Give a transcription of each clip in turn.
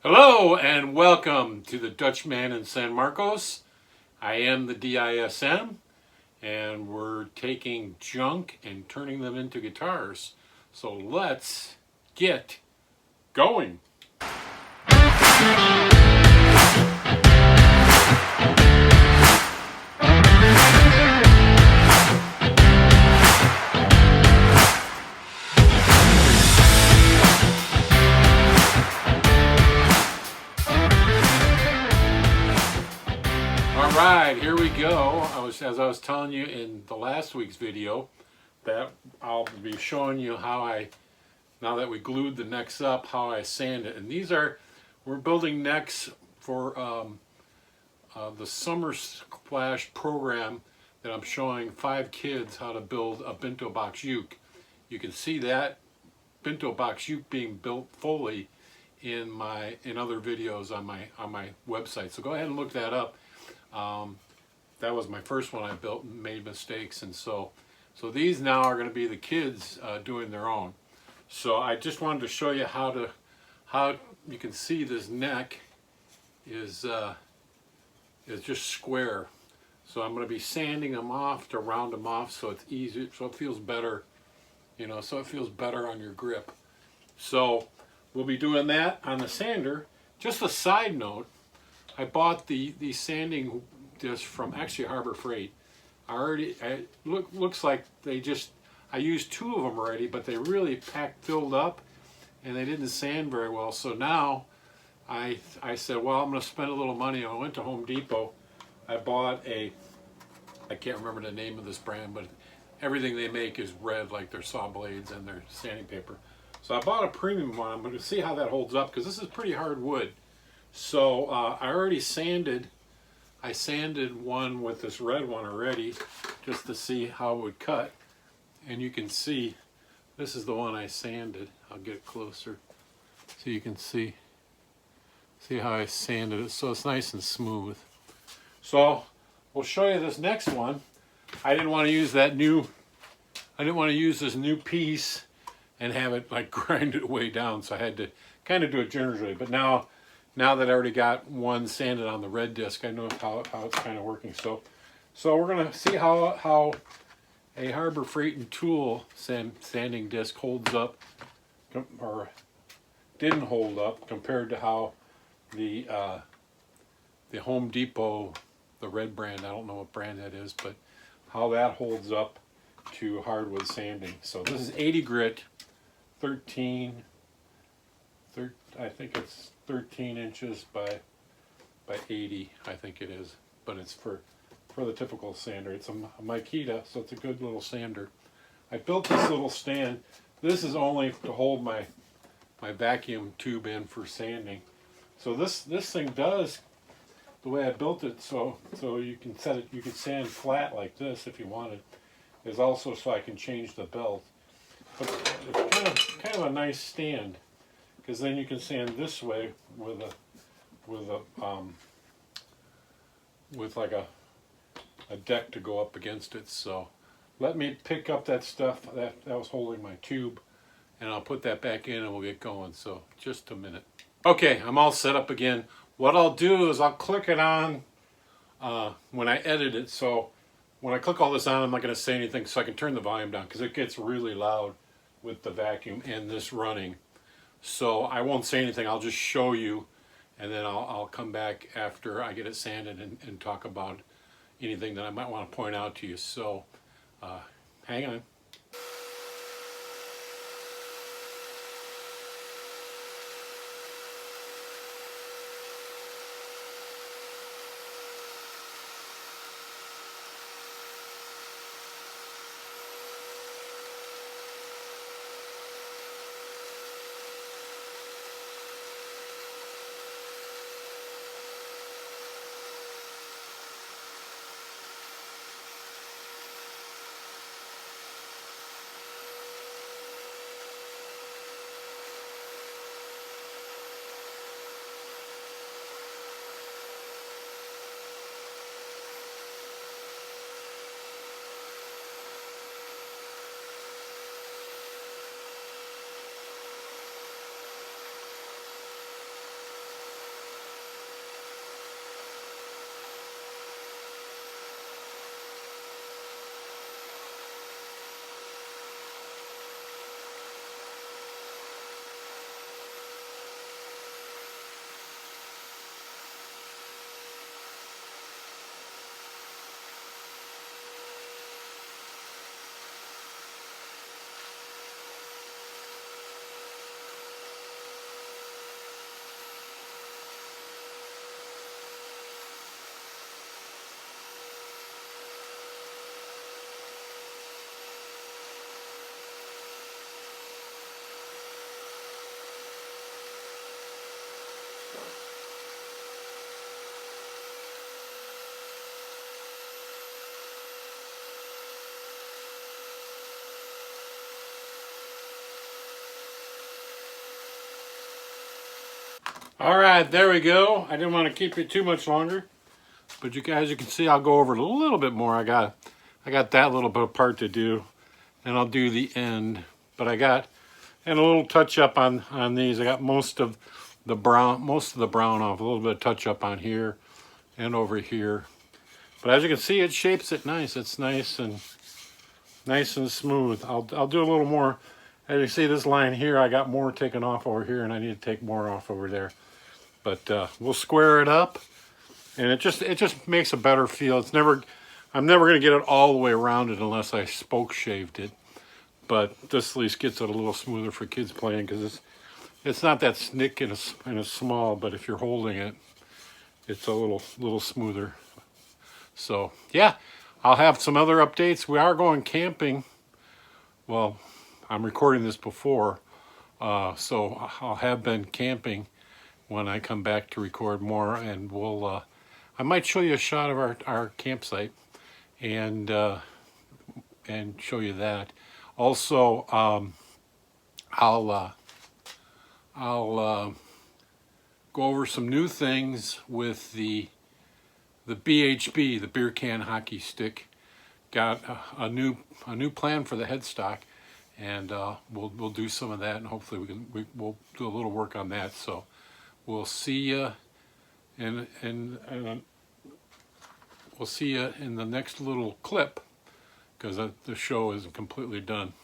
Hello and welcome to the Dutchman in San Marcos. I am the DISM and we're taking junk and turning them into guitars. So let's get going. Alright, here we go. As I was telling you in the last week's video, that I'll be showing you how now that we glued the necks up, how I sand it. And we're building necks for the Summer Splash program that I'm showing 5 kids how to build a bento box uke. You can see that bento box uke being built fully in other videos on my website. So go ahead and look that up. That was my first one I built and made mistakes, and so these now are going to be the kids doing their own. So I just wanted to show you how you can see this neck is just square. So I'm going to be sanding them off to round them off so it's easier, so it feels better, so it feels better on your grip. So we'll be doing that on the sander. Just a side note, I bought the sanding disc from actually Harbor Freight. Looks like I used 2 of them already, but they really filled up and they didn't sand very well. So now I said, well, I'm going to spend a little money. I went to Home Depot. I bought I can't remember the name of this brand, but everything they make is red, like their saw blades and their sanding paper. So I bought a premium one. I'm going to see how that holds up because this is pretty hard wood. So I already sanded one with this red one already just to see how it would cut. And you can see this is the one I sanded. I'll get it closer so you can see how I sanded it so it's nice and smooth. So we'll show you this next one. I didn't want to use this new piece and have it like grind it way down, so I had to kind of do it gingerly. But now that I already got one sanded on the red disc, I know how it's kind of working. So we're gonna see how a Harbor Freight and Tool sanding disc holds up, or didn't hold up, compared to how the Home Depot, the red brand, I don't know what brand that is, but how that holds up to hardwood sanding. So this is 80 grit, I think it's 13 inches by 80, I think it is, but it's for the typical sander. It's a Makita, so it's a good little sander. I built this little stand. This is only to hold my vacuum tube in for sanding. So this thing does, the way I built it, so you can you can sand flat like this if you wanted, is also so I can change the belt. But it's kind of a nice stand, because then you can sand this way with like a deck to go up against it. So let me pick up that stuff that was holding my tube, and I'll put that back in and we'll get going. So just a minute. Okay, I'm all set up again. What I'll do is I'll click it on when I edit it. So when I click all this on, I'm not going to say anything, so I can turn the volume down because it gets really loud with the vacuum and this running. So I won't say anything, I'll just show you, and then I'll come back after I get it sanded and talk about anything that I might want to point out to you. So hang on. All right, there we go. I didn't want to keep it too much longer, but you guys, you can see I'll go over it a little bit more. I got that little bit of part to do, and I'll do the end. But I got and a little touch up on these. I got most of the brown off. A little bit of touch up on here and over here. But as you can see, it shapes it nice. It's nice and smooth. I'll do a little more. As you see this line here, I got more taken off over here, and I need to take more off over there. But we'll square it up, and it just makes a better feel. I'm never going to get it all the way around it unless I spoke shaved it. But this at least gets it a little smoother for kids playing, because it's not that snick and it's small, but if you're holding it, it's a little smoother. So yeah, I'll have some other updates. We are going camping. Well, I'm recording this before, so I'll have been camping when I come back to record more, and we'll I might show you a shot of our campsite and show you that. Also, I'll go over some new things with the BHB, the beer can hockey stick. Got a new plan for the headstock, and we'll do some of that, and hopefully we'll do a little work on that. So we'll see you we'll see you in the next little clip, because the show isn't completely done.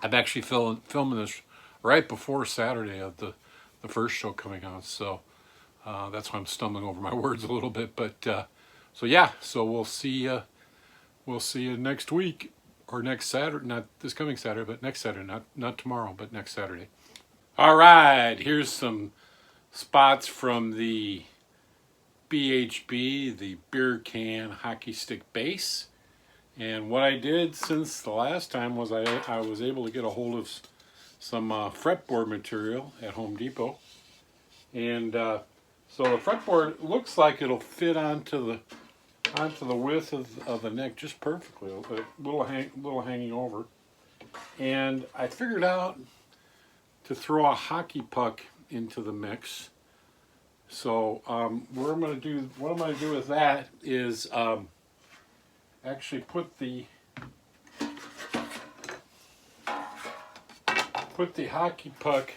I'm actually filming this right before Saturday of the first show coming out, so that's why I'm stumbling over my words a little bit. But so yeah, so we'll see you next week, or next Saturday, not this coming Saturday, but next Saturday, not tomorrow, but next Saturday. All right, here's some spots from the BHB, the beer can hockey stick base. And what I did since the last time was I was able to get a hold of some fretboard material at Home Depot. And so the fretboard looks like it'll fit onto the width of the neck just perfectly, a little hanging over. And I figured out to throw a hockey puck into the mix. So what I'm going to do with that is actually put the hockey puck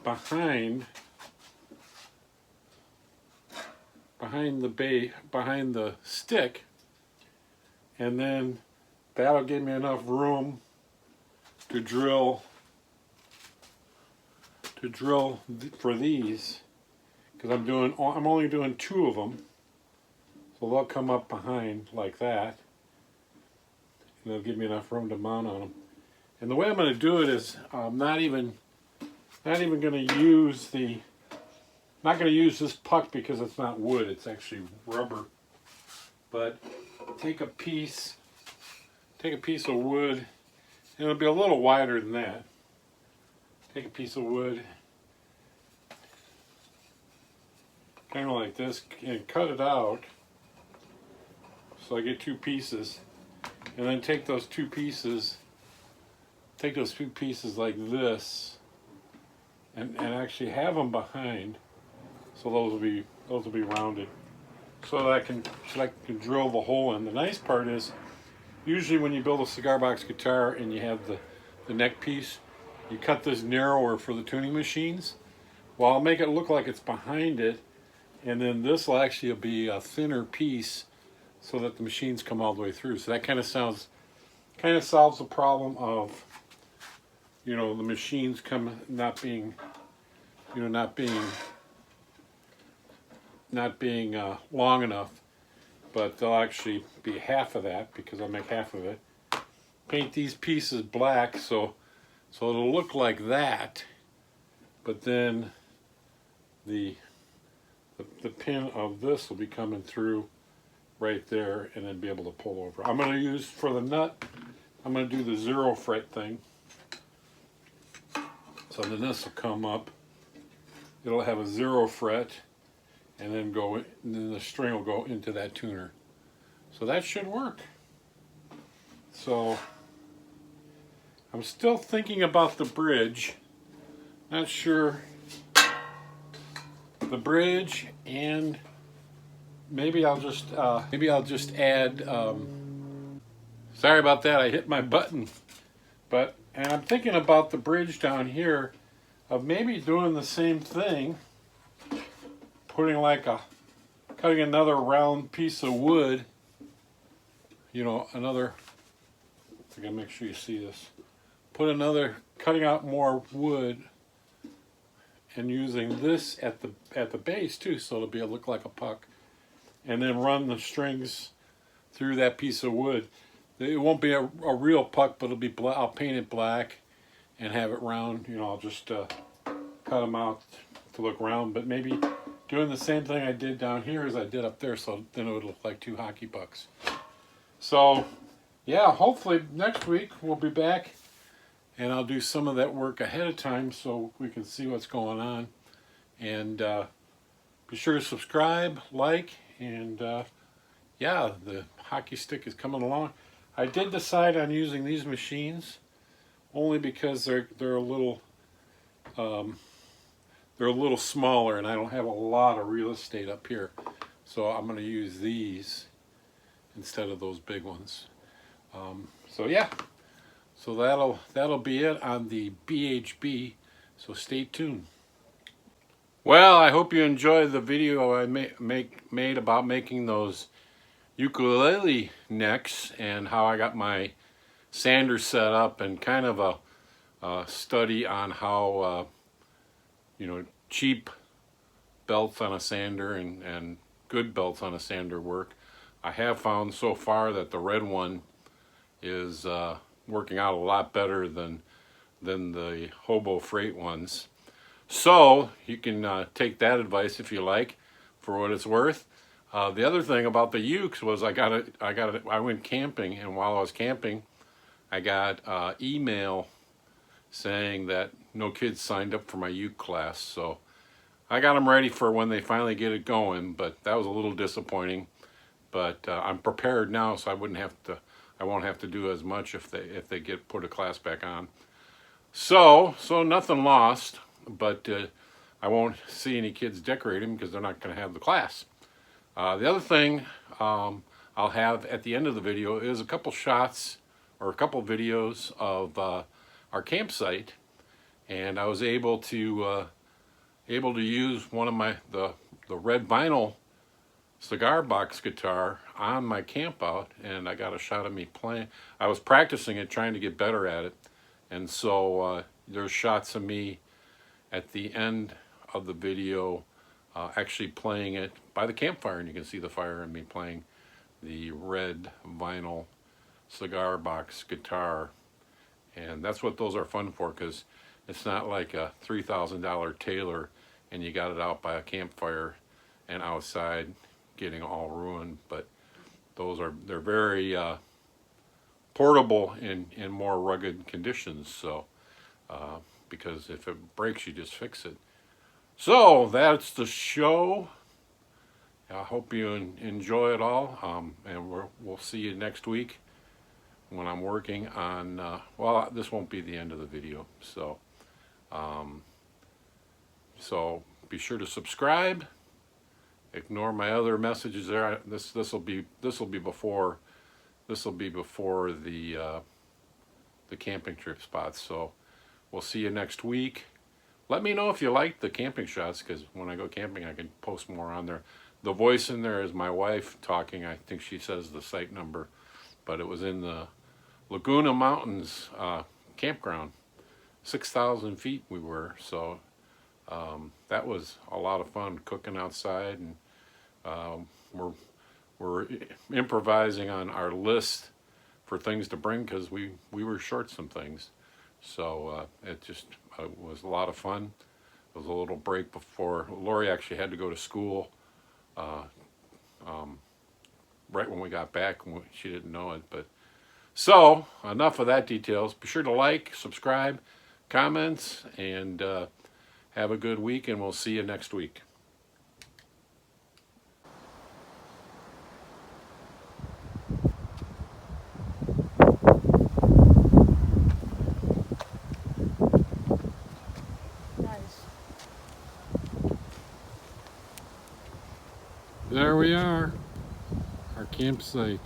behind the stick, and then that'll give me enough room to drill for these, because I'm only doing 2 of them, so they'll come up behind like that, and they'll give me enough room to mount on them. And the way I'm going to do it is I'm not even going to use this puck, because it's not wood, it's actually rubber. But take a piece of wood, and it'll be a little wider than that. Take a piece of wood, kind of like this, and cut it out so I get 2 pieces, and then take those two pieces like this, and actually have them behind, so those will be rounded, so that I can drill the hole in. The nice part is, usually when you build a cigar box guitar and you have the neck piece, you cut this narrower for the tuning machines. Well, I'll make it look like it's behind it, and then this will actually be a thinner piece, so that the machines come all the way through. So that kind of solves the problem of, the machines not being long enough, but they'll actually be half of that, because I'll make half of it. Paint these pieces black, so it'll look like that, but then the pin of this will be coming through right there, and then be able to pull over. I'm going to use, for the nut, I'm going to do the 0 fret thing. So then this will come up, it'll have a 0 fret, and then the string will go into that tuner. So that should work. So I'm still thinking about the bridge. Not sure the bridge, and maybe I'll just add. Sorry about that. I hit my button, and I'm thinking about the bridge down here of maybe doing the same thing, putting cutting another round piece of wood. You know, another. I gotta make sure you see this. Cutting out more wood, and using this at the base too, so it'll be able to look like a puck, and then run the strings through that piece of wood. It won't be a real puck, but it'll be I'll paint it black and have it round. You know, I'll just cut them out to look round, but maybe doing the same thing I did down here as I did up there, so then it would look like two hockey pucks. So yeah, hopefully next week we'll be back and I'll do some of that work ahead of time so we can see what's going on. And be sure to subscribe, like, and yeah, the hockey stick is coming along. I did decide on using these machines only because they're a little smaller, and I don't have a lot of real estate up here, so I'm going to use these instead of those big ones. So yeah, so that'll be it on the BHB. So stay tuned. Well, I hope you enjoyed the video I made about making those ukulele necks and how I got my sander set up, and kind of a study on how you know, cheap belts on a sander and good belts on a sander work. I have found so far that the red one is working out a lot better than the Hobo Freight ones. So you can take that advice if you like, for what it's worth. The other thing about the ukes was I went camping, and while I was camping, I got email saying that no kids signed up for my uke class. So I got them ready for when they finally get it going, but that was a little disappointing. But I'm prepared now, so I won't have to do as much if they put a class back on. So nothing lost, but I won't see any kids decorating because they're not going to have the class. The other thing I'll have at the end of the video is a couple shots or a couple videos of our campsite, and I was able to use one of the red vinyl cigar box guitar on my camp out, and I got a shot of me playing. I was practicing it, trying to get better at it, and so there's shots of me at the end of the video actually playing it by the campfire, and you can see the fire and me playing the red vinyl cigar box guitar. And that's what those are fun for, because it's not like a $3,000 Taylor and you got it out by a campfire and outside getting all ruined. But they're very portable in more rugged conditions. So because if it breaks, you just fix it. So that's the show. I hope you enjoy it all, and we'll see you next week when I'm working on, well, this won't be the end of the video, so so be sure to subscribe. Ignore my other messages there. This will be before the camping trip spots. So we'll see you next week. Let me know if you like the camping shots, because when I go camping I can post more on there. The voice in there is my wife talking. I think she says the site number, but it was in the Laguna Mountains campground. 6,000 feet we were, so that was a lot of fun, cooking outside, and we're improvising on our list for things to bring, because we were short some things. So it just was a lot of fun. It was a little break before Lori actually had to go to school right when we got back. She didn't know it, but so enough of that details. Be sure to like, subscribe, comments, and have a good week, and we'll see you next week. There we are, our campsite.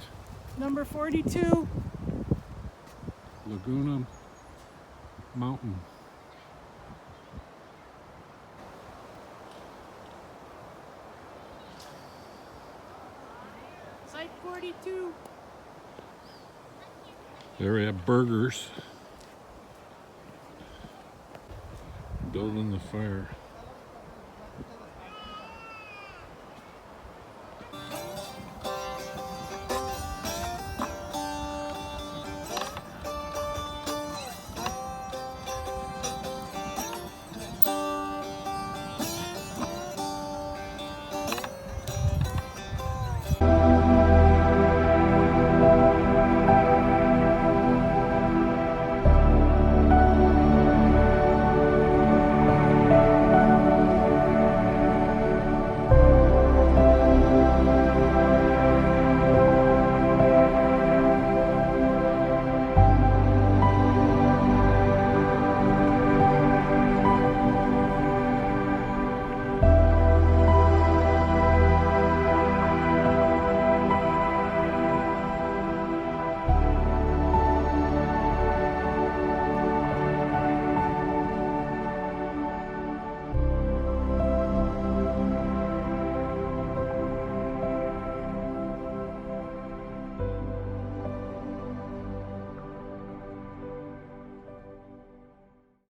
Number 42. Laguna Mountain. Site 42. There we have burgers. Building the fire.